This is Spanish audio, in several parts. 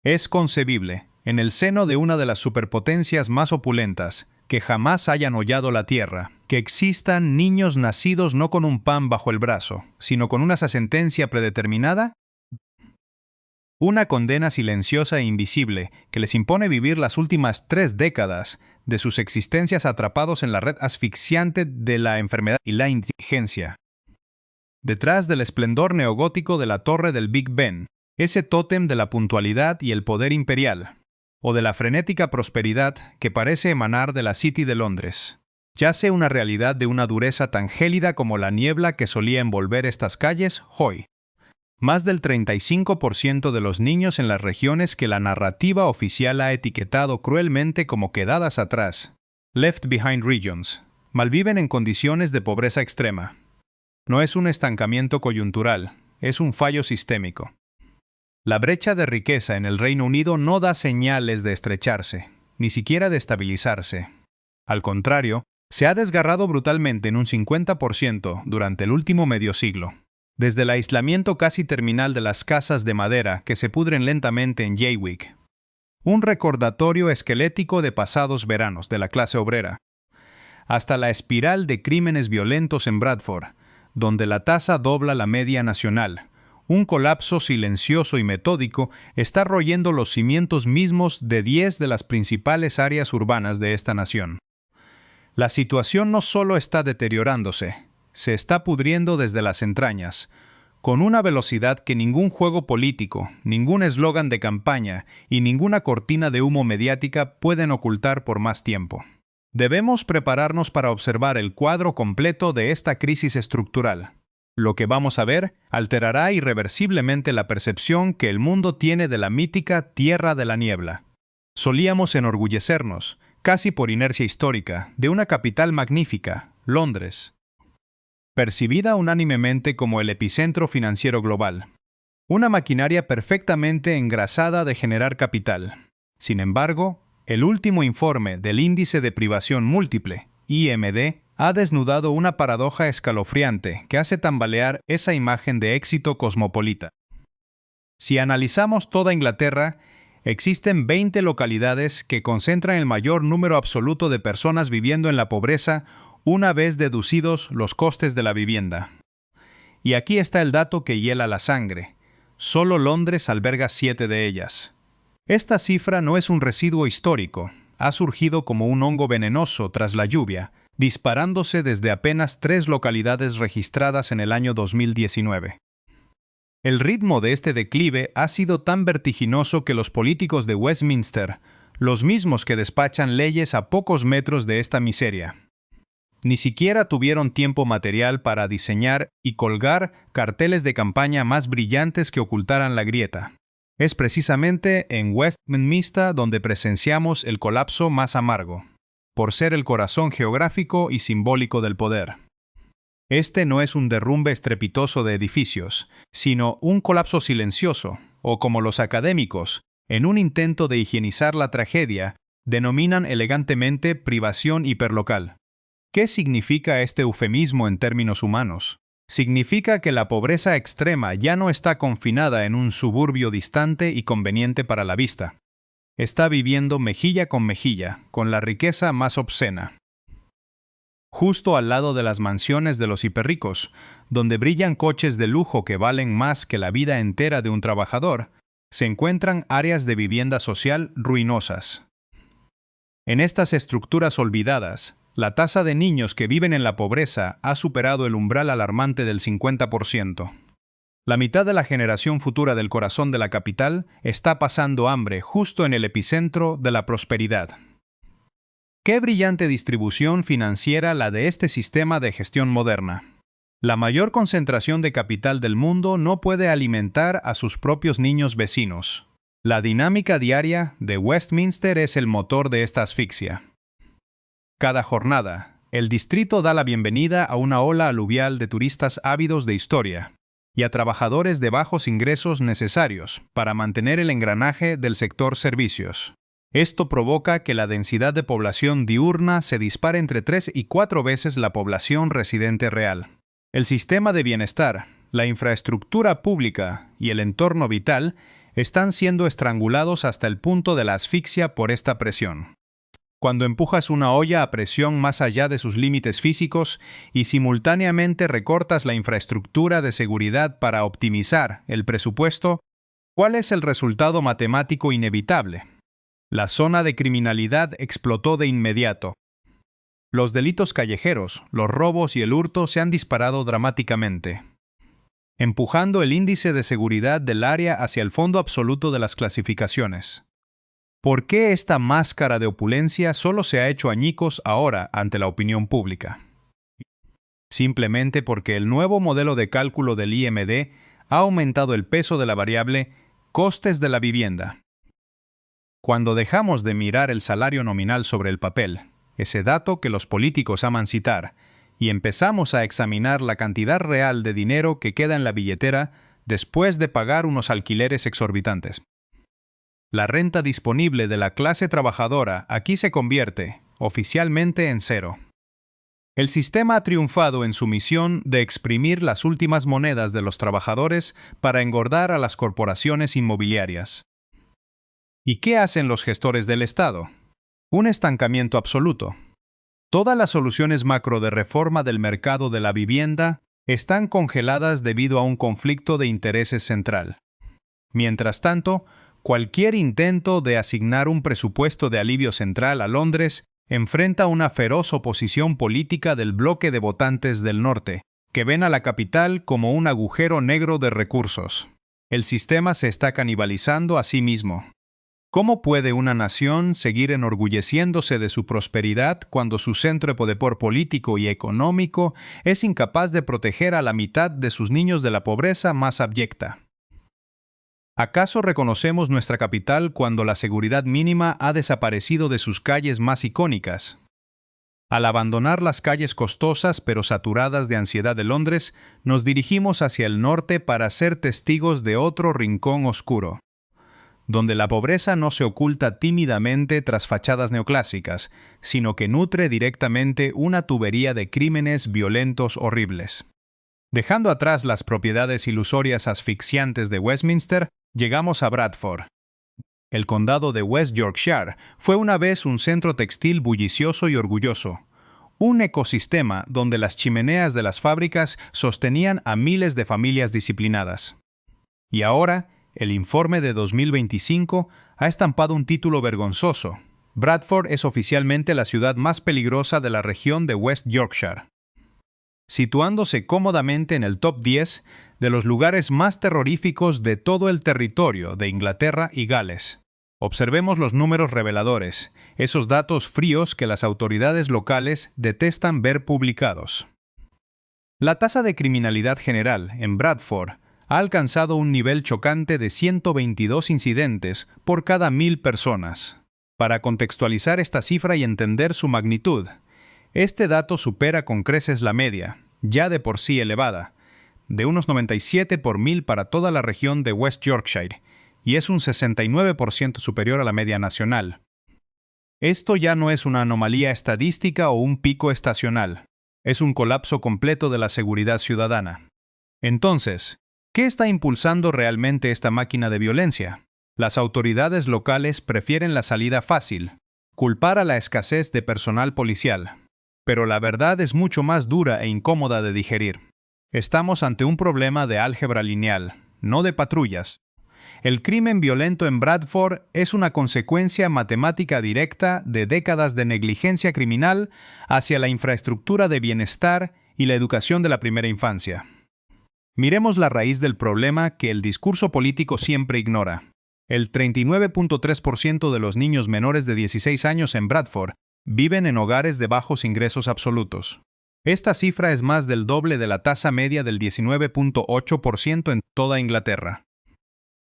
Es concebible, en el seno de una de las superpotencias más opulentas que jamás hayan hollado la tierra, que existan niños nacidos no con un pan bajo el brazo, sino con una sentencia predeterminada, una condena silenciosa e invisible que les impone vivir las últimas 3 décadas de sus existencias atrapados en la red asfixiante de la enfermedad y la indigencia. Detrás del esplendor neogótico de la torre del Big Ben, ese tótem de la puntualidad y el poder imperial, o de la frenética prosperidad que parece emanar de la City de Londres, yace una realidad de una dureza tan gélida como la niebla que solía envolver estas calles hoy. Más del 35% de los niños en las regiones que la narrativa oficial ha etiquetado cruelmente como quedadas atrás, Left Behind Regions, malviven en condiciones de pobreza extrema. No es un estancamiento coyuntural, es un fallo sistémico. La brecha de riqueza en el Reino Unido no da señales de estrecharse, ni siquiera de estabilizarse. Al contrario, se ha desgarrado brutalmente en un 50% durante el último medio siglo. Desde el aislamiento casi terminal de las casas de madera que se pudren lentamente en Jaywick, un recordatorio esquelético de pasados veranos de la clase obrera, hasta la espiral de crímenes violentos en Bradford, donde la tasa dobla la media nacional. Un colapso silencioso y metódico está royendo los cimientos mismos de 10 de las principales áreas urbanas de esta nación. La situación no solo está deteriorándose, se está pudriendo desde las entrañas, con una velocidad que ningún juego político, ningún eslogan de campaña y ninguna cortina de humo mediática pueden ocultar por más tiempo. Debemos prepararnos para observar el cuadro completo de esta crisis estructural. Lo que vamos a ver alterará irreversiblemente la percepción que el mundo tiene de la mítica Tierra de la Niebla. Solíamos enorgullecernos, casi por inercia histórica, de una capital magnífica, Londres, percibida unánimemente como el epicentro financiero global. Una maquinaria perfectamente engrasada de generar capital. Sin embargo, el último informe del Índice de Privación Múltiple, IMD, ha desnudado una paradoja escalofriante que hace tambalear esa imagen de éxito cosmopolita. Si analizamos toda Inglaterra, existen 20 localidades que concentran el mayor número absoluto de personas viviendo en la pobreza una vez deducidos los costes de la vivienda. Y aquí está el dato que hiela la sangre. Solo Londres alberga 7 de ellas. Esta cifra no es un residuo histórico, ha surgido como un hongo venenoso tras la lluvia, disparándose desde apenas 3 localidades registradas en el año 2019. El ritmo de este declive ha sido tan vertiginoso que los políticos de Westminster, los mismos que despachan leyes a pocos metros de esta miseria, ni siquiera tuvieron tiempo material para diseñar y colgar carteles de campaña más brillantes que ocultaran la grieta. Es precisamente en Westminster donde presenciamos el colapso más amargo, por ser el corazón geográfico y simbólico del poder. Este no es un derrumbe estrepitoso de edificios, sino un colapso silencioso, o como los académicos, en un intento de higienizar la tragedia, denominan elegantemente privación hiperlocal. ¿Qué significa este eufemismo en términos humanos? Significa que la pobreza extrema ya no está confinada en un suburbio distante y conveniente para la vista. Está viviendo mejilla con la riqueza más obscena. Justo al lado de las mansiones de los hiperricos, donde brillan coches de lujo que valen más que la vida entera de un trabajador, se encuentran áreas de vivienda social ruinosas. En estas estructuras olvidadas, la tasa de niños que viven en la pobreza ha superado el umbral alarmante del 50%. La mitad de la generación futura del corazón de la capital está pasando hambre justo en el epicentro de la prosperidad. ¡Qué brillante distribución financiera la de este sistema de gestión moderna! La mayor concentración de capital del mundo no puede alimentar a sus propios niños vecinos. La dinámica diaria de Westminster es el motor de esta asfixia. Cada jornada, el distrito da la bienvenida a una ola aluvial de turistas ávidos de historia y a trabajadores de bajos ingresos necesarios para mantener el engranaje del sector servicios. Esto provoca que la densidad de población diurna se dispare entre 3 y 4 veces la población residente real. El sistema de bienestar, la infraestructura pública y el entorno vital están siendo estrangulados hasta el punto de la asfixia por esta presión. Cuando empujas una olla a presión más allá de sus límites físicos y simultáneamente recortas la infraestructura de seguridad para optimizar el presupuesto, ¿cuál es el resultado matemático inevitable? La zona de criminalidad explotó de inmediato. Los delitos callejeros, los robos y el hurto se han disparado dramáticamente, empujando el índice de seguridad del área hacia el fondo absoluto de las clasificaciones. ¿Por qué esta máscara de opulencia solo se ha hecho añicos ahora ante la opinión pública? Simplemente porque el nuevo modelo de cálculo del IMD ha aumentado el peso de la variable costes de la vivienda. Cuando dejamos de mirar el salario nominal sobre el papel, ese dato que los políticos aman citar, y empezamos a examinar la cantidad real de dinero que queda en la billetera después de pagar unos alquileres exorbitantes. La renta disponible de la clase trabajadora aquí se convierte, oficialmente, en cero. El sistema ha triunfado en su misión de exprimir las últimas monedas de los trabajadores para engordar a las corporaciones inmobiliarias. ¿Y qué hacen los gestores del Estado? Un estancamiento absoluto. Todas las soluciones macro de reforma del mercado de la vivienda están congeladas debido a un conflicto de intereses central. Mientras tanto, cualquier intento de asignar un presupuesto de alivio central a Londres enfrenta una feroz oposición política del bloque de votantes del norte, que ven a la capital como un agujero negro de recursos. El sistema se está canibalizando a sí mismo. ¿Cómo puede una nación seguir enorgulleciéndose de su prosperidad cuando su centro de poder político y económico es incapaz de proteger a la mitad de sus niños de la pobreza más abyecta? ¿Acaso reconocemos nuestra capital cuando la seguridad mínima ha desaparecido de sus calles más icónicas? Al abandonar las calles costosas pero saturadas de ansiedad de Londres, nos dirigimos hacia el norte para ser testigos de otro rincón oscuro, donde la pobreza no se oculta tímidamente tras fachadas neoclásicas, sino que nutre directamente una tubería de crímenes violentos horribles. Dejando atrás las propiedades ilusorias asfixiantes de Westminster, llegamos a Bradford. El condado de West Yorkshire fue una vez un centro textil bullicioso y orgulloso, un ecosistema donde las chimeneas de las fábricas sostenían a miles de familias disciplinadas. Y ahora, el informe de 2025 ha estampado un título vergonzoso. Bradford es oficialmente la ciudad más peligrosa de la región de West Yorkshire, situándose cómodamente en el top 10 de los lugares más terroríficos de todo el territorio de Inglaterra y Gales. Observemos los números reveladores, esos datos fríos que las autoridades locales detestan ver publicados. La tasa de criminalidad general en Bradford ha alcanzado un nivel chocante de 122 incidentes por cada 1000 personas. Para contextualizar esta cifra y entender su magnitud, este dato supera con creces la media, ya de por sí elevada, de unos 97 por 1000 para toda la región de West Yorkshire, y es un 69% superior a la media nacional. Esto ya no es una anomalía estadística o un pico estacional, es un colapso completo de la seguridad ciudadana. Entonces, ¿qué está impulsando realmente esta máquina de violencia? Las autoridades locales prefieren la salida fácil, culpar a la escasez de personal policial. Pero la verdad es mucho más dura e incómoda de digerir. Estamos ante un problema de álgebra lineal, no de patrullas. El crimen violento en Bradford es una consecuencia matemática directa de décadas de negligencia criminal hacia la infraestructura de bienestar y la educación de la primera infancia. Miremos la raíz del problema que el discurso político siempre ignora. El 39.3% de los niños menores de 16 años en Bradford viven en hogares de bajos ingresos absolutos. Esta cifra es más del doble de la tasa media del 19.8% en toda Inglaterra.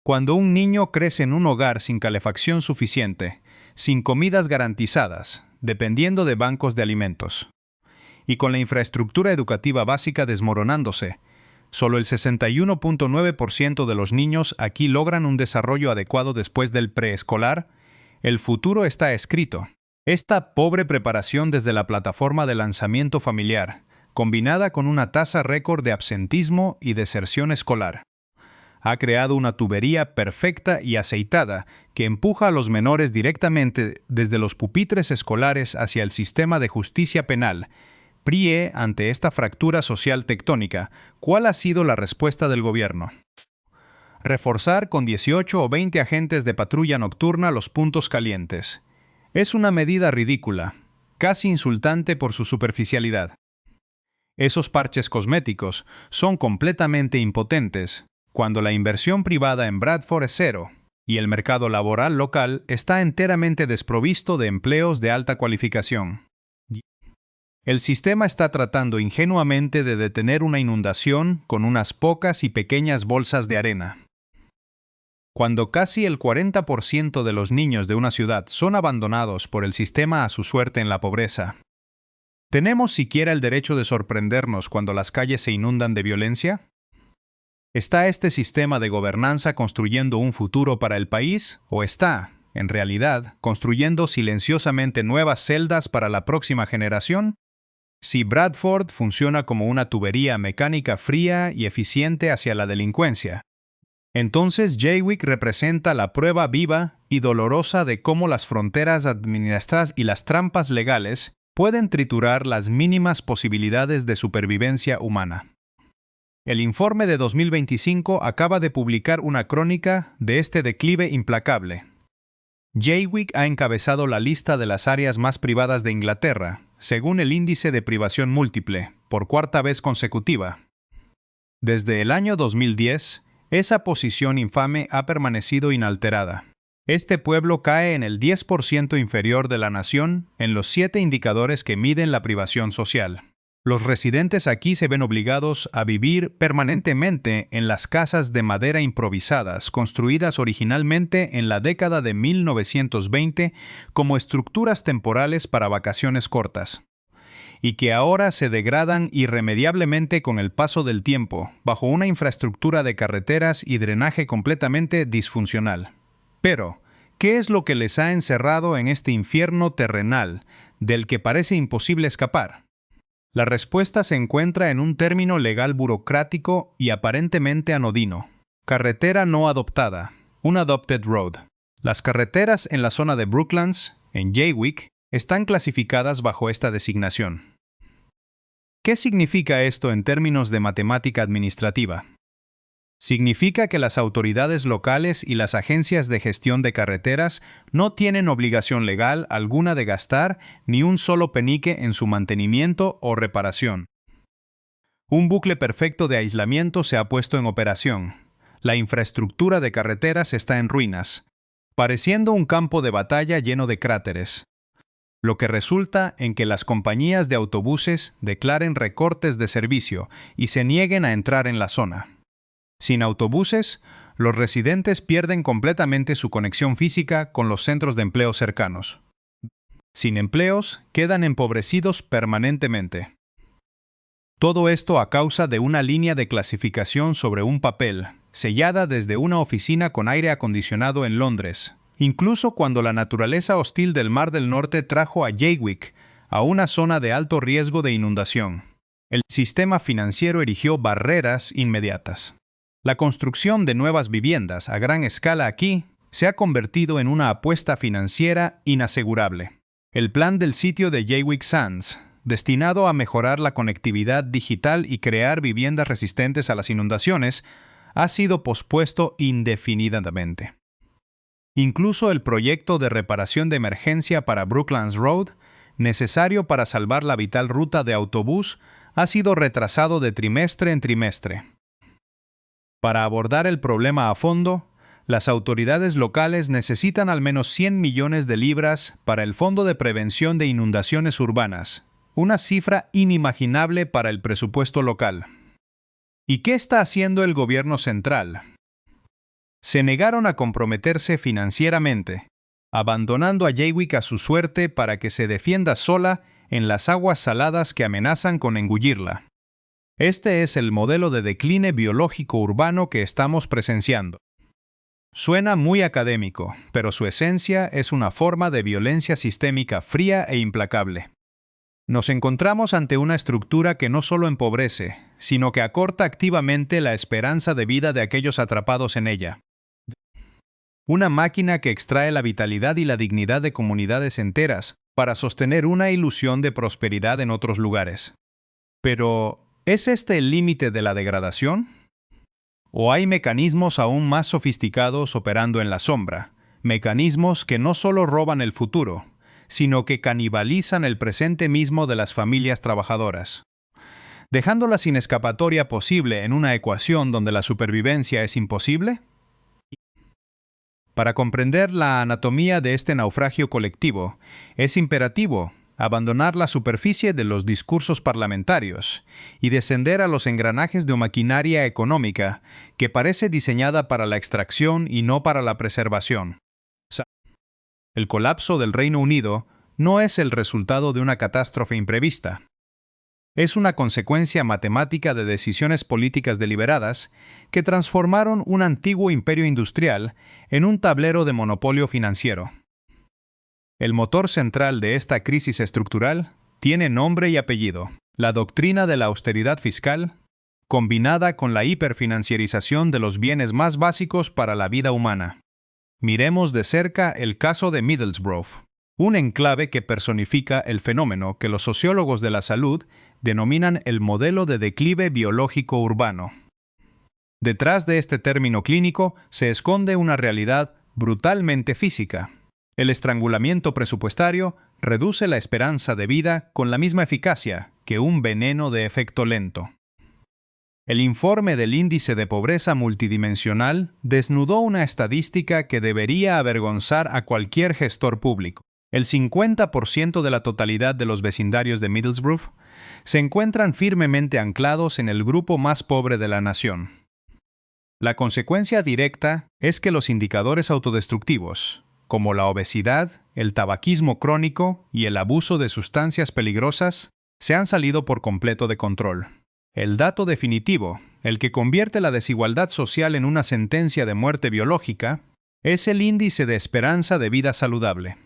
Cuando un niño crece en un hogar sin calefacción suficiente, sin comidas garantizadas, dependiendo de bancos de alimentos, y con la infraestructura educativa básica desmoronándose, solo el 61.9% de los niños aquí logran un desarrollo adecuado después del preescolar, el futuro está escrito. Esta pobre preparación desde la plataforma de lanzamiento familiar, combinada con una tasa récord de absentismo y deserción escolar, ha creado una tubería perfecta y aceitada que empuja a los menores directamente desde los pupitres escolares hacia el sistema de justicia penal. PRIE, ante esta fractura social tectónica, ¿cuál ha sido la respuesta del gobierno? Reforzar con 18 o 20 agentes de patrulla nocturna los puntos calientes. Es una medida ridícula, casi insultante por su superficialidad. Esos parches cosméticos son completamente impotentes cuando la inversión privada en Bradford es cero y el mercado laboral local está enteramente desprovisto de empleos de alta cualificación. El sistema está tratando ingenuamente de detener una inundación con unas pocas y pequeñas bolsas de arena. Cuando casi el 40% de los niños de una ciudad son abandonados por el sistema a su suerte en la pobreza, ¿tenemos siquiera el derecho de sorprendernos cuando las calles se inundan de violencia? ¿Está este sistema de gobernanza construyendo un futuro para el país o está, en realidad, construyendo silenciosamente nuevas celdas para la próxima generación? Si Bradford funciona como una tubería mecánica fría y eficiente hacia la delincuencia, entonces Jaywick representa la prueba viva y dolorosa de cómo las fronteras administrativas y las trampas legales pueden triturar las mínimas posibilidades de supervivencia humana. El informe de 2025 acaba de publicar una crónica de este declive implacable. Jaywick ha encabezado la lista de las áreas más privadas de Inglaterra, según el índice de privación múltiple, por cuarta vez consecutiva. Desde el año 2010, esa posición infame ha permanecido inalterada. Este pueblo cae en el 10% inferior de la nación en los 7 indicadores que miden la privación social. Los residentes aquí se ven obligados a vivir permanentemente en las casas de madera improvisadas, construidas originalmente en la década de 1920 como estructuras temporales para vacaciones cortas, y que ahora se degradan irremediablemente con el paso del tiempo, bajo una infraestructura de carreteras y drenaje completamente disfuncional. Pero, ¿qué es lo que les ha encerrado en este infierno terrenal, del que parece imposible escapar? La respuesta se encuentra en un término legal burocrático y aparentemente anodino: carretera no adoptada, unadopted road. Las carreteras en la zona de Brooklands, en Jaywick, están clasificadas bajo esta designación. ¿Qué significa esto en términos de matemática administrativa? Significa que las autoridades locales y las agencias de gestión de carreteras no tienen obligación legal alguna de gastar ni un solo penique en su mantenimiento o reparación. Un bucle perfecto de aislamiento se ha puesto en operación. La infraestructura de carreteras está en ruinas, pareciendo un campo de batalla lleno de cráteres, lo que resulta en que las compañías de autobuses declaren recortes de servicio y se nieguen a entrar en la zona. Sin autobuses, los residentes pierden completamente su conexión física con los centros de empleo cercanos. Sin empleos, quedan empobrecidos permanentemente. Todo esto a causa de una línea de clasificación sobre un papel, sellada desde una oficina con aire acondicionado en Londres, incluso cuando la naturaleza hostil del Mar del Norte trajo a Jaywick a una zona de alto riesgo de inundación. El sistema financiero erigió barreras inmediatas. La construcción de nuevas viviendas a gran escala aquí se ha convertido en una apuesta financiera inasegurable. El plan del sitio de Jaywick Sands, destinado a mejorar la conectividad digital y crear viviendas resistentes a las inundaciones, ha sido pospuesto indefinidamente. Incluso el proyecto de reparación de emergencia para Brooklands Road, necesario para salvar la vital ruta de autobús, ha sido retrasado de trimestre en trimestre. Para abordar el problema a fondo, las autoridades locales necesitan al menos 100 millones de libras para el Fondo de Prevención de Inundaciones Urbanas, una cifra inimaginable para el presupuesto local. ¿Y qué está haciendo el gobierno central? Se negaron a comprometerse financieramente, abandonando a Jaywick a su suerte para que se defienda sola en las aguas saladas que amenazan con engullirla. Este es el modelo de decline biológico urbano que estamos presenciando. Suena muy académico, pero su esencia es una forma de violencia sistémica fría e implacable. Nos encontramos ante una estructura que no solo empobrece, sino que acorta activamente la esperanza de vida de aquellos atrapados en ella. Una máquina que extrae la vitalidad y la dignidad de comunidades enteras para sostener una ilusión de prosperidad en otros lugares. Pero, ¿es este el límite de la degradación? ¿O hay mecanismos aún más sofisticados operando en la sombra? Mecanismos que no solo roban el futuro, sino que canibalizan el presente mismo de las familias trabajadoras, dejándolas sin escapatoria posible en una ecuación donde la supervivencia es imposible. Para comprender la anatomía de este naufragio colectivo, es imperativo abandonar la superficie de los discursos parlamentarios y descender a los engranajes de maquinaria económica que parece diseñada para la extracción y no para la preservación. El colapso del Reino Unido no es el resultado de una catástrofe imprevista. Es una consecuencia matemática de decisiones políticas deliberadas que transformaron un antiguo imperio industrial en un tablero de monopolio financiero. El motor central de esta crisis estructural tiene nombre y apellido: la doctrina de la austeridad fiscal, combinada con la hiperfinanciarización de los bienes más básicos para la vida humana. Miremos de cerca el caso de Middlesbrough, un enclave que personifica el fenómeno que los sociólogos de la salud denominan el modelo de declive biológico urbano. Detrás de este término clínico se esconde una realidad brutalmente física. El estrangulamiento presupuestario reduce la esperanza de vida con la misma eficacia que un veneno de efecto lento. El informe del Índice de Pobreza Multidimensional desnudó una estadística que debería avergonzar a cualquier gestor público. El 50% de la totalidad de los vecindarios de Middlesbrough se encuentran firmemente anclados en el grupo más pobre de la nación. La consecuencia directa es que los indicadores autodestructivos, como la obesidad, el tabaquismo crónico y el abuso de sustancias peligrosas, se han salido por completo de control. El dato definitivo, el que convierte la desigualdad social en una sentencia de muerte biológica, es el índice de esperanza de vida saludable.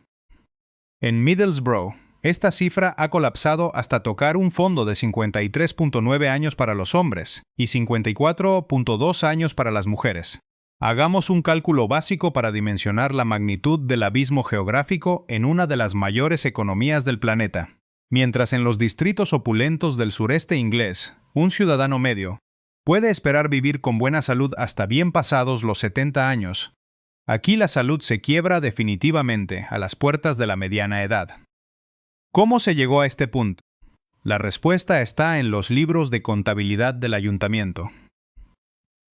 En Middlesbrough, esta cifra ha colapsado hasta tocar un fondo de 53.9 años para los hombres y 54.2 años para las mujeres. Hagamos un cálculo básico para dimensionar la magnitud del abismo geográfico en una de las mayores economías del planeta. Mientras en los distritos opulentos del sureste inglés, un ciudadano medio puede esperar vivir con buena salud hasta bien pasados los 70 años, aquí la salud se quiebra definitivamente a las puertas de la mediana edad. ¿Cómo se llegó a este punto? La respuesta está en los libros de contabilidad del ayuntamiento.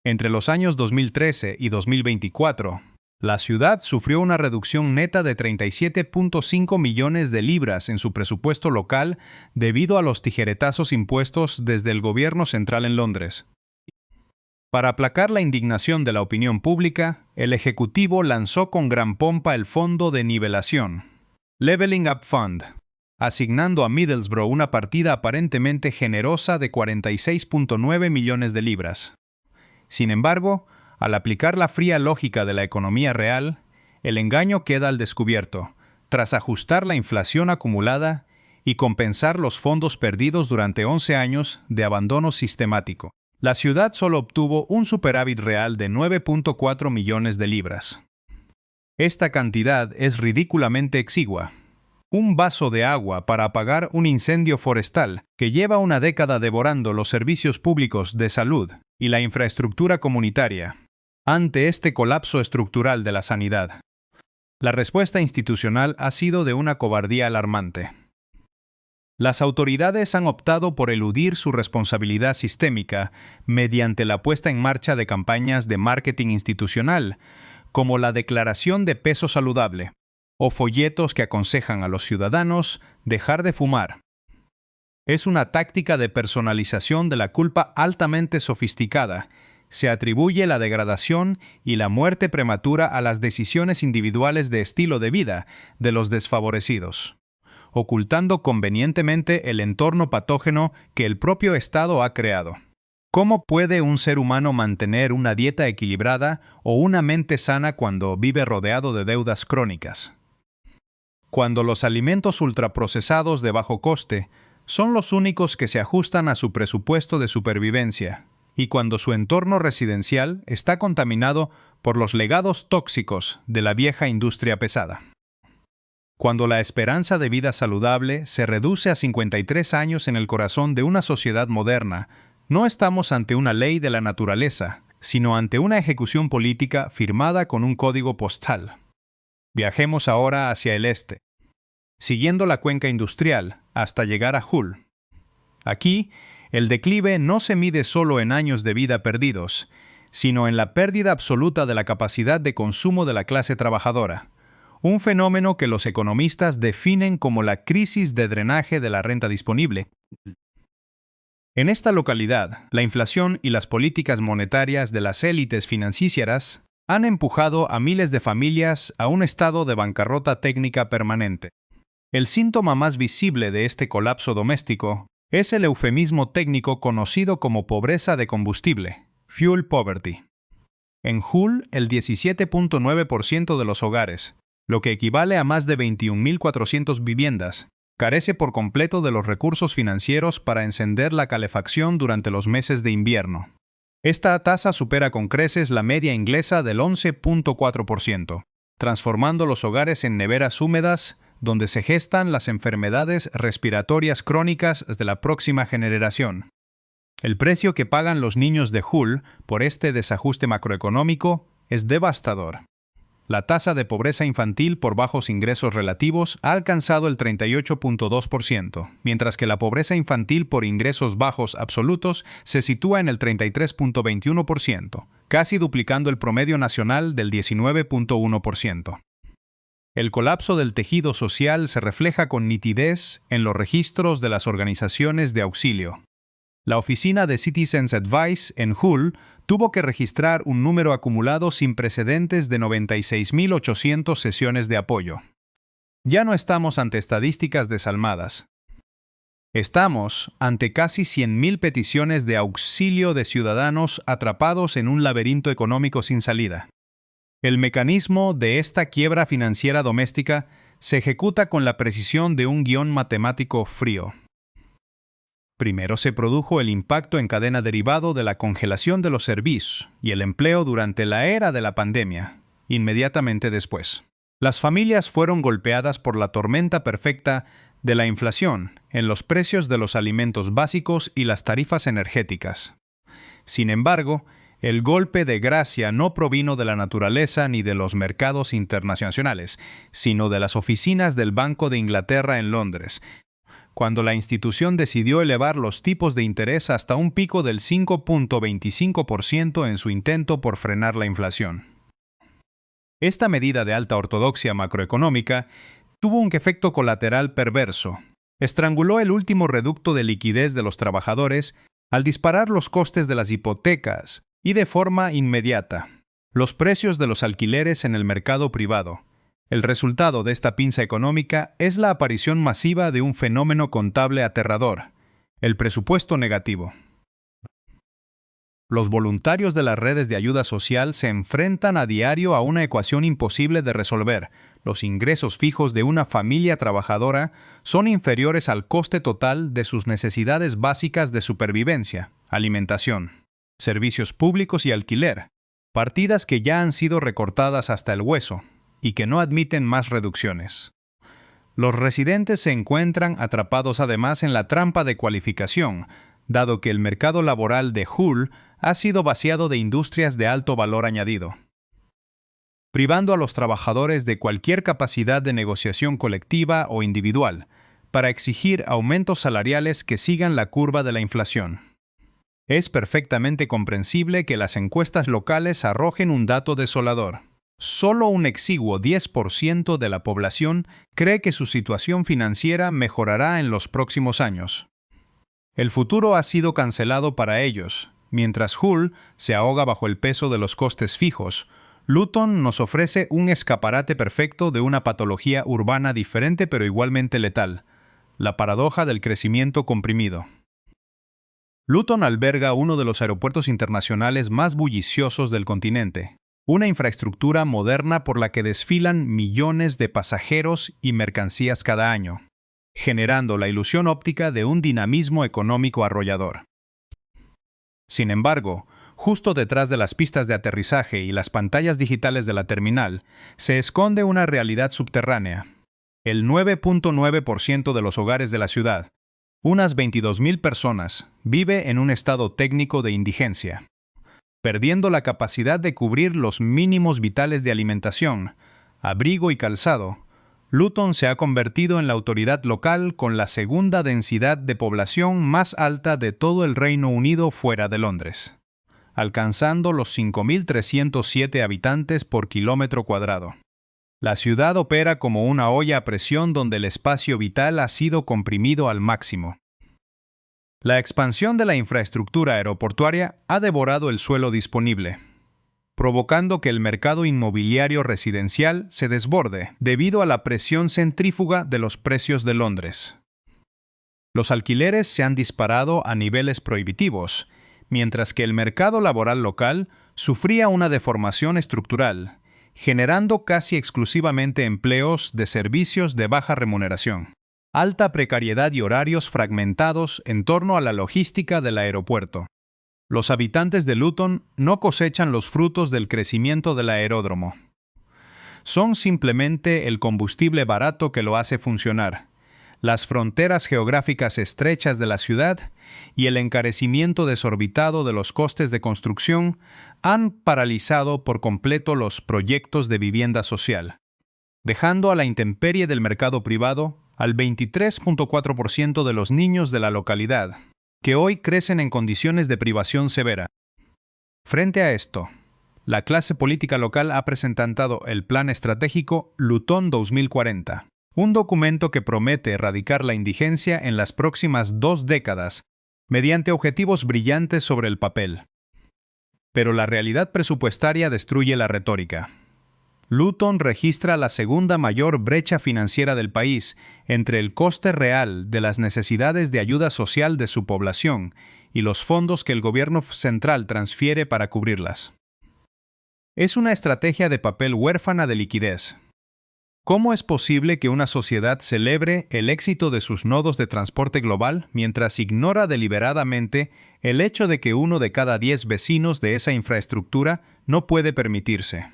Entre los años 2013 y 2024, la ciudad sufrió una reducción neta de 37.5 millones de libras en su presupuesto local debido a los tijeretazos impuestos desde el gobierno central en Londres. Para aplacar la indignación de la opinión pública, el Ejecutivo lanzó con gran pompa el Fondo de Nivelación, Levelling Up Fund, asignando a Middlesbrough una partida aparentemente generosa de 46.9 millones de libras. Sin embargo, al aplicar la fría lógica de la economía real, el engaño queda al descubierto, tras ajustar la inflación acumulada y compensar los fondos perdidos durante 11 años de abandono sistemático. La ciudad solo obtuvo un superávit real de 9.4 millones de libras. Esta cantidad es ridículamente exigua. Un vaso de agua para apagar un incendio forestal que lleva una década devorando los servicios públicos de salud y la infraestructura comunitaria ante este colapso estructural de la sanidad. La respuesta institucional ha sido de una cobardía alarmante. Las autoridades han optado por eludir su responsabilidad sistémica mediante la puesta en marcha de campañas de marketing institucional, como la declaración de peso saludable, o folletos que aconsejan a los ciudadanos dejar de fumar. Es una táctica de personalización de la culpa altamente sofisticada. Se atribuye la degradación y la muerte prematura a las decisiones individuales de estilo de vida de los desfavorecidos, ocultando convenientemente el entorno patógeno que el propio Estado ha creado. ¿Cómo puede un ser humano mantener una dieta equilibrada o una mente sana cuando vive rodeado de deudas crónicas? cuando los alimentos ultraprocesados de bajo coste son los únicos que se ajustan a su presupuesto de supervivencia, y cuando su entorno residencial está contaminado por los legados tóxicos de la vieja industria pesada. Cuando la esperanza de vida saludable se reduce a 53 años en el corazón de una sociedad moderna, no estamos ante una ley de la naturaleza, sino ante una ejecución política firmada con un código postal. Viajemos ahora hacia el este, siguiendo la cuenca industrial hasta llegar a Hull. Aquí, el declive no se mide solo en años de vida perdidos, sino en la pérdida absoluta de la capacidad de consumo de la clase trabajadora, un fenómeno que los economistas definen como la crisis de drenaje de la renta disponible. En esta localidad, la inflación y las políticas monetarias de las élites financieras han empujado a miles de familias a un estado de bancarrota técnica permanente. El síntoma más visible de este colapso doméstico es el eufemismo técnico conocido como pobreza de combustible, fuel poverty. En Hull, el 17.9% de los hogares, lo que equivale a más de 21.400 viviendas, carece por completo de los recursos financieros para encender la calefacción durante los meses de invierno. Esta tasa supera con creces la media inglesa del 11.4%, transformando los hogares en neveras húmedas donde se gestan las enfermedades respiratorias crónicas de la próxima generación. El precio que pagan los niños de Hull por este desajuste macroeconómico es devastador. La tasa de pobreza infantil por bajos ingresos relativos ha alcanzado el 38.2%, mientras que la pobreza infantil por ingresos bajos absolutos se sitúa en el 33.21%, casi duplicando el promedio nacional del 19.1%. El colapso del tejido social se refleja con nitidez en los registros de las organizaciones de auxilio. La oficina de Citizens Advice en Hull tuvo que registrar un número acumulado sin precedentes de 96.800 sesiones de apoyo. Ya no estamos ante estadísticas desalmadas. Estamos ante casi 100.000 peticiones de auxilio de ciudadanos atrapados en un laberinto económico sin salida. El mecanismo de esta quiebra financiera doméstica se ejecuta con la precisión de un guión matemático frío. Primero se produjo el impacto en cadena derivado de la congelación de los servicios y el empleo durante la era de la pandemia. Inmediatamente después, las familias fueron golpeadas por la tormenta perfecta de la inflación en los precios de los alimentos básicos y las tarifas energéticas. Sin embargo, el golpe de gracia no provino de la naturaleza ni de los mercados internacionales, sino de las oficinas del Banco de Inglaterra en Londres, cuando la institución decidió elevar los tipos de interés hasta un pico del 5.25% en su intento por frenar la inflación. Esta medida de alta ortodoxia macroeconómica tuvo un efecto colateral perverso. Estranguló el último reducto de liquidez de los trabajadores al disparar los costes de las hipotecas y de forma inmediata los precios de los alquileres en el mercado privado. El resultado de esta pinza económica es la aparición masiva de un fenómeno contable aterrador, el presupuesto negativo. Los voluntarios de las redes de ayuda social se enfrentan a diario a una ecuación imposible de resolver. Los ingresos fijos de una familia trabajadora son inferiores al coste total de sus necesidades básicas de supervivencia, alimentación, servicios públicos y alquiler, partidas que ya han sido recortadas hasta el hueso y que no admiten más reducciones. Los residentes se encuentran atrapados además en la trampa de cualificación, dado que el mercado laboral de Hull ha sido vaciado de industrias de alto valor añadido, privando a los trabajadores de cualquier capacidad de negociación colectiva o individual para exigir aumentos salariales que sigan la curva de la inflación. Es perfectamente comprensible que las encuestas locales arrojen un dato desolador. Solo un exiguo 10% de la población cree que su situación financiera mejorará en los próximos años. El futuro ha sido cancelado para ellos. Mientras Hull se ahoga bajo el peso de los costes fijos, Luton nos ofrece un escaparate perfecto de una patología urbana diferente pero igualmente letal, la paradoja del crecimiento comprimido. Luton alberga uno de los aeropuertos internacionales más bulliciosos del continente, Una infraestructura moderna por la que desfilan millones de pasajeros y mercancías cada año, generando la ilusión óptica de un dinamismo económico arrollador. Sin embargo, justo detrás de las pistas de aterrizaje y las pantallas digitales de la terminal, se esconde una realidad subterránea. El 9.9% de los hogares de la ciudad, unas 22.000 personas, vive en un estado técnico de indigencia, perdiendo la capacidad de cubrir los mínimos vitales de alimentación, abrigo y calzado. Luton se ha convertido en la autoridad local con la segunda densidad de población más alta de todo el Reino Unido fuera de Londres, alcanzando los 5.307 habitantes por kilómetro cuadrado. La ciudad opera como una olla a presión donde el espacio vital ha sido comprimido al máximo. La expansión de la infraestructura aeroportuaria ha devorado el suelo disponible, provocando que el mercado inmobiliario residencial se desborde debido a la presión centrífuga de los precios de Londres. Los alquileres se han disparado a niveles prohibitivos, mientras que el mercado laboral local sufría una deformación estructural, generando casi exclusivamente empleos de servicios de baja remuneración, alta precariedad y horarios fragmentados en torno a la logística del aeropuerto. Los habitantes de Luton no cosechan los frutos del crecimiento del aeródromo. Son simplemente el combustible barato que lo hace funcionar, las fronteras geográficas estrechas de la ciudad y el encarecimiento desorbitado de los costes de construcción han paralizado por completo los proyectos de vivienda social, dejando a la intemperie del mercado privado al 23.4% de los niños de la localidad, que hoy crecen en condiciones de privación severa. Frente a esto, la clase política local ha presentado el Plan Estratégico Luton 2040, un documento que promete erradicar la indigencia en las próximas 2 décadas mediante objetivos brillantes sobre el papel. Pero la realidad presupuestaria destruye la retórica. Luton registra la segunda mayor brecha financiera del país entre el coste real de las necesidades de ayuda social de su población y los fondos que el gobierno central transfiere para cubrirlas. Es una estrategia de papel huérfana de liquidez. ¿Cómo es posible que una sociedad celebre el éxito de sus nodos de transporte global mientras ignora deliberadamente el hecho de que 1 de cada 10 vecinos de esa infraestructura no puede permitirse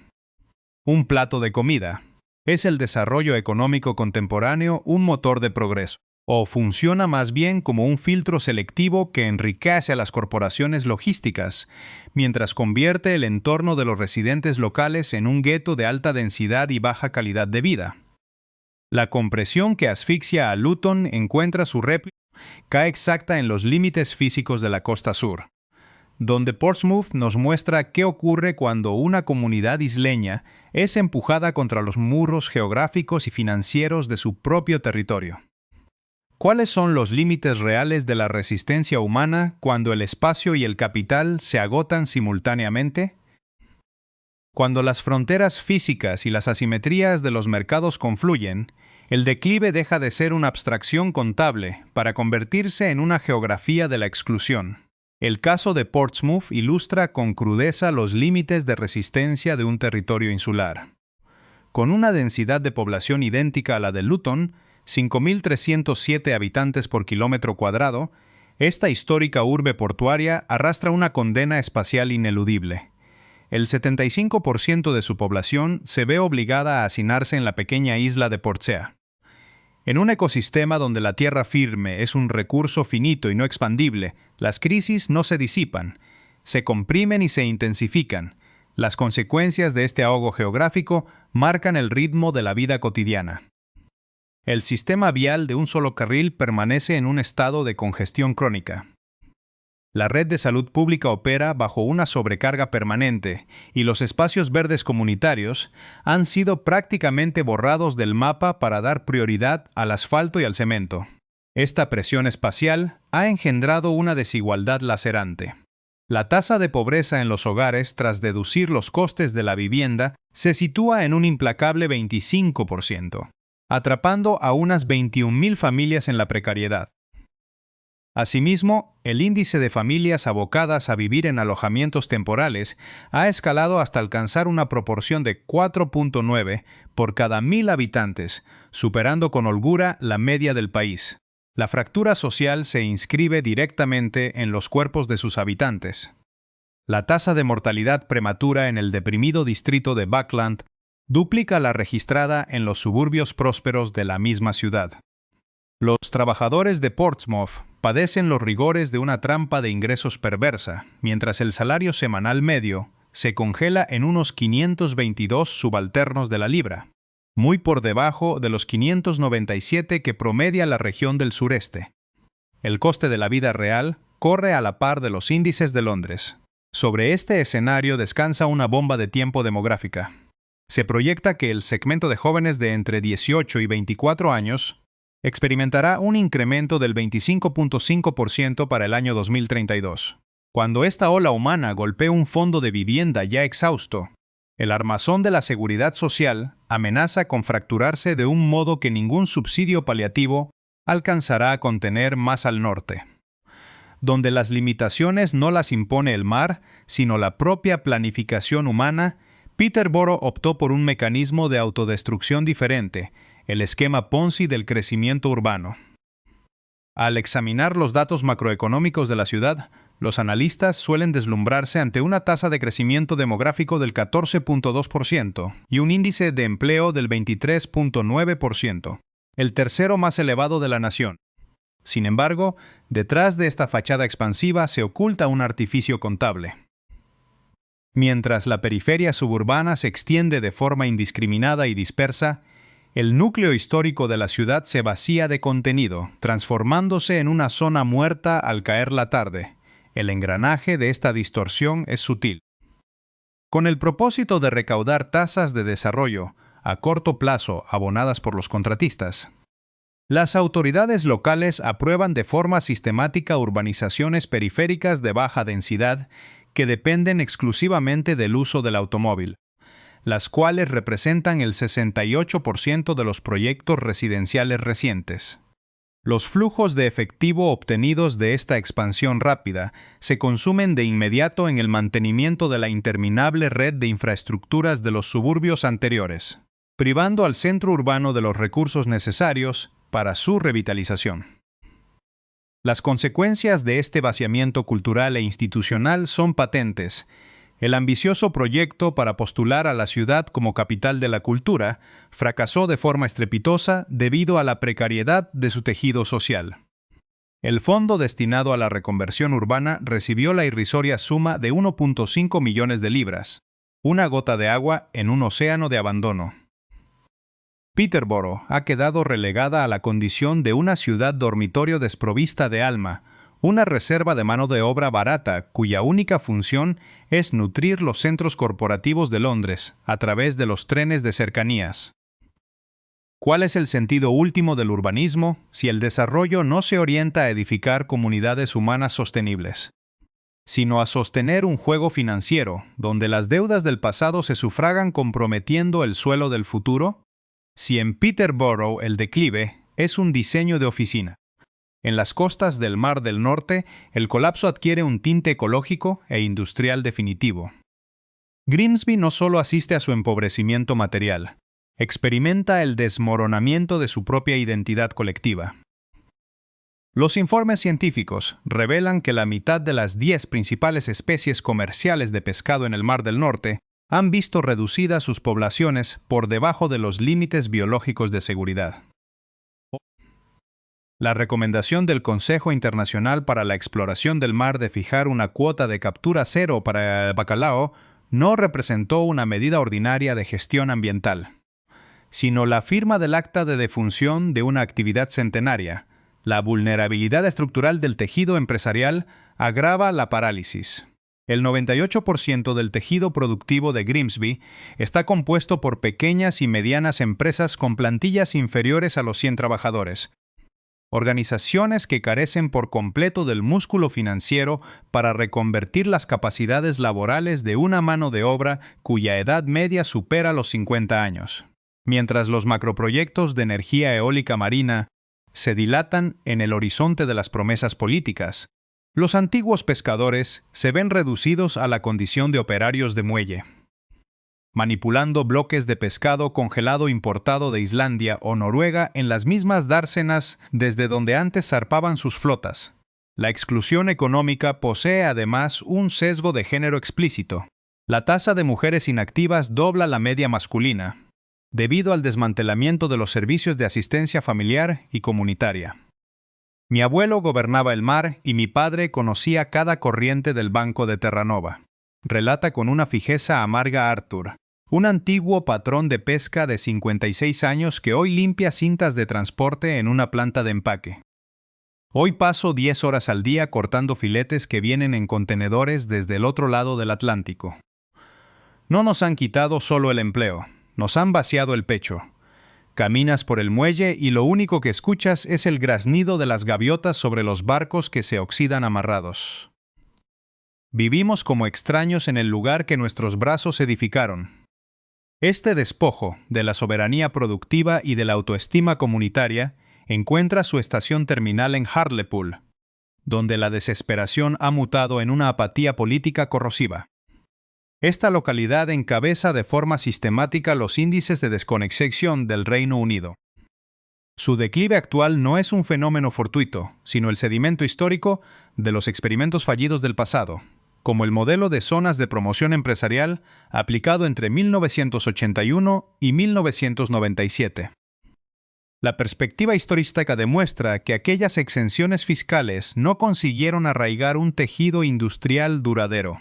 un plato de comida? ¿Es el desarrollo económico contemporáneo un motor de progreso? ¿O funciona más bien como un filtro selectivo que enriquece a las corporaciones logísticas, mientras convierte el entorno de los residentes locales en un gueto de alta densidad y baja calidad de vida? La compresión que asfixia a Luton encuentra su réplica cae exacta en los límites físicos de la costa sur, donde Portsmouth nos muestra qué ocurre cuando una comunidad isleña es empujada contra los muros geográficos y financieros de su propio territorio. ¿Cuáles son los límites reales de la resistencia humana cuando el espacio y el capital se agotan simultáneamente? Cuando las fronteras físicas y las asimetrías de los mercados confluyen, el declive deja de ser una abstracción contable para convertirse en una geografía de la exclusión. El caso de Portsmouth ilustra con crudeza los límites de resistencia de un territorio insular. Con una densidad de población idéntica a la de Luton, 5.307 habitantes por kilómetro cuadrado, esta histórica urbe portuaria arrastra una condena espacial ineludible. El 75% de su población se ve obligada a hacinarse en la pequeña isla de Portsea. En un ecosistema donde la tierra firme es un recurso finito y no expandible, las crisis no se disipan, se comprimen y se intensifican. Las consecuencias de este ahogo geográfico marcan el ritmo de la vida cotidiana. El sistema vial de un solo carril permanece en un estado de congestión crónica. La red de salud pública opera bajo una sobrecarga permanente y los espacios verdes comunitarios han sido prácticamente borrados del mapa para dar prioridad al asfalto y al cemento. Esta presión espacial ha engendrado una desigualdad lacerante. La tasa de pobreza en los hogares tras deducir los costes de la vivienda se sitúa en un implacable 25%, atrapando a unas 21.000 familias en la precariedad. Asimismo, el índice de familias abocadas a vivir en alojamientos temporales ha escalado hasta alcanzar una proporción de 4.9 por cada 1.000 habitantes, superando con holgura la media del país. La fractura social se inscribe directamente en los cuerpos de sus habitantes. La tasa de mortalidad prematura en el deprimido distrito de Buckland duplica la registrada en los suburbios prósperos de la misma ciudad. Los trabajadores de Portsmouth padecen los rigores de una trampa de ingresos perversa, mientras el salario semanal medio se congela en unos 522 subalternos de la libra, muy por debajo de los 597 que promedia la región del sureste. El coste de la vida real corre a la par de los índices de Londres. Sobre este escenario descansa una bomba de tiempo demográfica. Se proyecta que el segmento de jóvenes de entre 18 y 24 años experimentará un incremento del 25.5% para el año 2032. Cuando esta ola humana golpee un fondo de vivienda ya exhausto, el armazón de la seguridad social amenaza con fracturarse de un modo que ningún subsidio paliativo alcanzará a contener más al norte, donde las limitaciones no las impone el mar, sino la propia planificación humana. Peterborough optó por un mecanismo de autodestrucción diferente, el esquema Ponzi del crecimiento urbano. Al examinar los datos macroeconómicos de la ciudad, los analistas suelen deslumbrarse ante una tasa de crecimiento demográfico del 14.2% y un índice de empleo del 23.9%, el tercero más elevado de la nación. Sin embargo, detrás de esta fachada expansiva se oculta un artificio contable. Mientras la periferia suburbana se extiende de forma indiscriminada y dispersa, el núcleo histórico de la ciudad se vacía de contenido, transformándose en una zona muerta al caer la tarde. El engranaje de esta distorsión es sutil. Con el propósito de recaudar tasas de desarrollo a corto plazo abonadas por los contratistas, las autoridades locales aprueban de forma sistemática urbanizaciones periféricas de baja densidad que dependen exclusivamente del uso del automóvil, las cuales representan el 68% de los proyectos residenciales recientes. Los flujos de efectivo obtenidos de esta expansión rápida se consumen de inmediato en el mantenimiento de la interminable red de infraestructuras de los suburbios anteriores, privando al centro urbano de los recursos necesarios para su revitalización. Las consecuencias de este vaciamiento cultural e institucional son patentes. El ambicioso proyecto para postular a la ciudad como capital de la cultura fracasó de forma estrepitosa debido a la precariedad de su tejido social. El fondo destinado a la reconversión urbana recibió la irrisoria suma de 1.5 millones de libras, una gota de agua en un océano de abandono. Peterborough ha quedado relegada a la condición de una ciudad dormitorio desprovista de alma, una reserva de mano de obra barata cuya única función es nutrir los centros corporativos de Londres a través de los trenes de cercanías. ¿Cuál es el sentido último del urbanismo si el desarrollo no se orienta a edificar comunidades humanas sostenibles, sino a sostener un juego financiero donde las deudas del pasado se sufragan comprometiendo el suelo del futuro? Si en Peterborough el declive es un diseño de oficina, en las costas del Mar del Norte, el colapso adquiere un tinte ecológico e industrial definitivo. Grimsby no solo asiste a su empobrecimiento material, experimenta el desmoronamiento de su propia identidad colectiva. Los informes científicos revelan que la mitad de las 10 principales especies comerciales de pescado en el Mar del Norte han visto reducidas sus poblaciones por debajo de los límites biológicos de seguridad. La recomendación del Consejo Internacional para la Exploración del Mar de fijar una cuota de captura cero para el bacalao no representó una medida ordinaria de gestión ambiental, sino la firma del acta de defunción de una actividad centenaria. La vulnerabilidad estructural del tejido empresarial agrava la parálisis. El 98% del tejido productivo de Grimsby está compuesto por pequeñas y medianas empresas con plantillas inferiores a los 100 trabajadores. Organizaciones que carecen por completo del músculo financiero para reconvertir las capacidades laborales de una mano de obra cuya edad media supera los 50 años. Mientras los macroproyectos de energía eólica marina se dilatan en el horizonte de las promesas políticas. Los antiguos pescadores se ven reducidos a la condición de operarios de muelle, manipulando bloques de pescado congelado importado de Islandia o Noruega en las mismas dársenas desde donde antes zarpaban sus flotas. La exclusión económica posee además un sesgo de género explícito. La tasa de mujeres inactivas dobla la media masculina, debido al desmantelamiento de los servicios de asistencia familiar y comunitaria. Mi abuelo gobernaba el mar y mi padre conocía cada corriente del Banco de Terranova. Relata con una fijeza amarga Arthur, un antiguo patrón de pesca de 56 años que hoy limpia cintas de transporte en una planta de empaque. Hoy paso 10 horas al día cortando filetes que vienen en contenedores desde el otro lado del Atlántico. No nos han quitado solo el empleo, nos han vaciado el pecho. Caminas por el muelle y lo único que escuchas es el graznido de las gaviotas sobre los barcos que se oxidan amarrados. Vivimos como extraños en el lugar que nuestros brazos edificaron. Este despojo de la soberanía productiva y de la autoestima comunitaria encuentra su estación terminal en Hartlepool, donde la desesperación ha mutado en una apatía política corrosiva. Esta localidad encabeza de forma sistemática los índices de desconexión del Reino Unido. Su declive actual no es un fenómeno fortuito, sino el sedimento histórico de los experimentos fallidos del pasado, como el modelo de zonas de promoción empresarial aplicado entre 1981 y 1997. La perspectiva histórica demuestra que aquellas exenciones fiscales no consiguieron arraigar un tejido industrial duradero.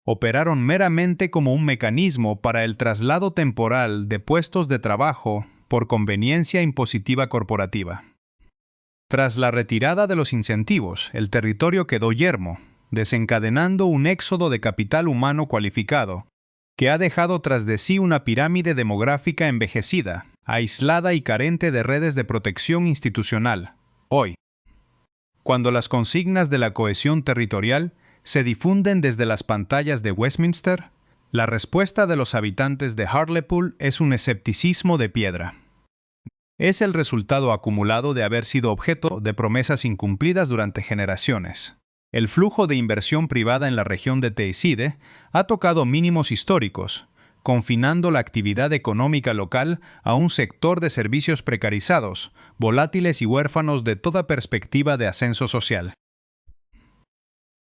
Operaron meramente como un mecanismo para el traslado temporal de puestos de trabajo por conveniencia impositiva corporativa. Tras la retirada de los incentivos, el territorio quedó yermo, desencadenando un éxodo de capital humano cualificado, que ha dejado tras de sí una pirámide demográfica envejecida, aislada y carente de redes de protección institucional. Hoy, cuando las consignas de la cohesión territorial se difunden desde las pantallas de Westminster, la respuesta de los habitantes de Hartlepool es un escepticismo de piedra. Es el resultado acumulado de haber sido objeto de promesas incumplidas durante generaciones. El flujo de inversión privada en la región de Teesside ha tocado mínimos históricos, confinando la actividad económica local a un sector de servicios precarizados, volátiles y huérfanos de toda perspectiva de ascenso social.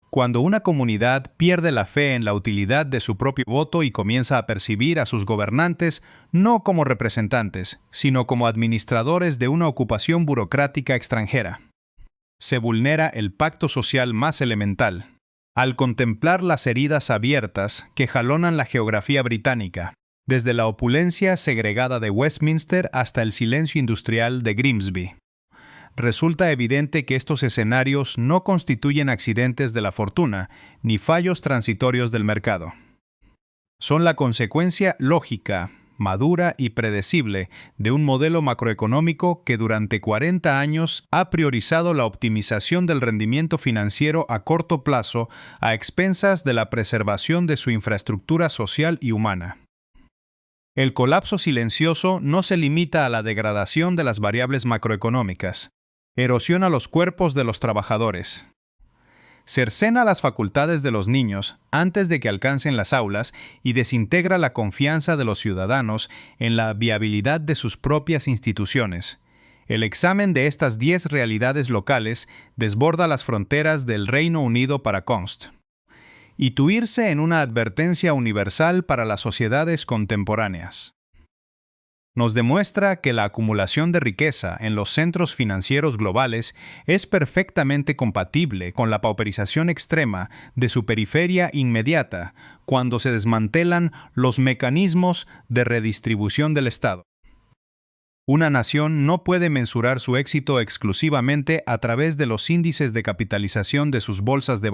Cuando una comunidad pierde la fe en la utilidad de su propio voto y comienza a percibir a sus gobernantes no como representantes, sino como administradores de una ocupación burocrática extranjera, se vulnera el pacto social más elemental. Al contemplar las heridas abiertas que jalonan la geografía británica, desde la opulencia segregada de Westminster hasta el silencio industrial de Grimsby, resulta evidente que estos escenarios no constituyen accidentes de la fortuna ni fallos transitorios del mercado. Son la consecuencia lógica, madura y predecible de un modelo macroeconómico que durante 40 años ha priorizado la optimización del rendimiento financiero a corto plazo a expensas de la preservación de su infraestructura social y humana. El colapso silencioso no se limita a la degradación de las variables macroeconómicas. Erosiona los cuerpos de los trabajadores. Cercena las facultades de los niños antes de que alcancen las aulas y desintegra la confianza de los ciudadanos en la viabilidad de sus propias instituciones. El examen de estas 10 realidades locales desborda las fronteras del Reino Unido para Const, y tuirse en una advertencia universal para las sociedades contemporáneas. Nos demuestra que la acumulación de riqueza en los centros financieros globales es perfectamente compatible con la pauperización extrema de su periferia inmediata cuando se desmantelan los mecanismos de redistribución del Estado. Una nación no puede mensurar su éxito exclusivamente a través de los índices de capitalización de sus bolsas de